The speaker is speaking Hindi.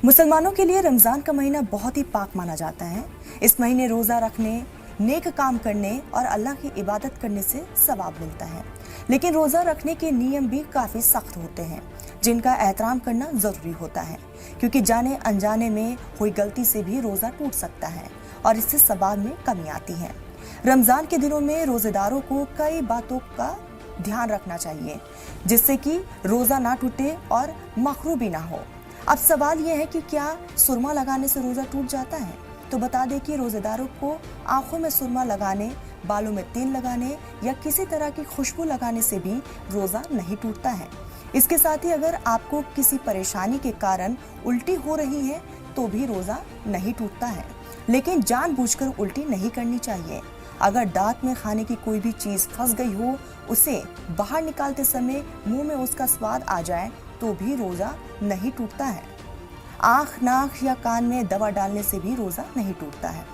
मुसलमानों के लिए रमज़ान का महीना बहुत ही पाक माना जाता है। इस महीने रोज़ा रखने, नेक काम करने और अल्लाह की इबादत करने से सवाब मिलता है। लेकिन रोज़ा रखने के नियम भी काफ़ी सख्त होते हैं, जिनका एहतराम करना ज़रूरी होता है, क्योंकि जाने अनजाने में हुई गलती से भी रोज़ा टूट सकता है और इससे सवाब में कमी आती है। रमज़ान के दिनों में रोज़ेदारों को कई बातों का ध्यान रखना चाहिए, जिससे कि रोज़ा ना टूटे और मखरूबी ना हो। अब सवाल यह है कि क्या सुरमा लगाने से रोज़ा टूट जाता है? तो बता दें कि रोज़ेदारों को आंखों में सुरमा लगाने, बालों में तेल लगाने या किसी तरह की खुशबू लगाने से भी रोज़ा नहीं टूटता है। इसके साथ ही अगर आपको किसी परेशानी के कारण उल्टी हो रही है तो भी रोज़ा नहीं टूटता है, लेकिन जानबूझकर उल्टी नहीं करनी चाहिए। अगर दांत में खाने की कोई भी चीज़ फंस गई हो, उसे बाहर निकालते समय मुंह में उसका स्वाद आ जाए तो भी रोज़ा नहीं टूटता है। आँख, नाक या कान में दवा डालने से भी रोज़ा नहीं टूटता है।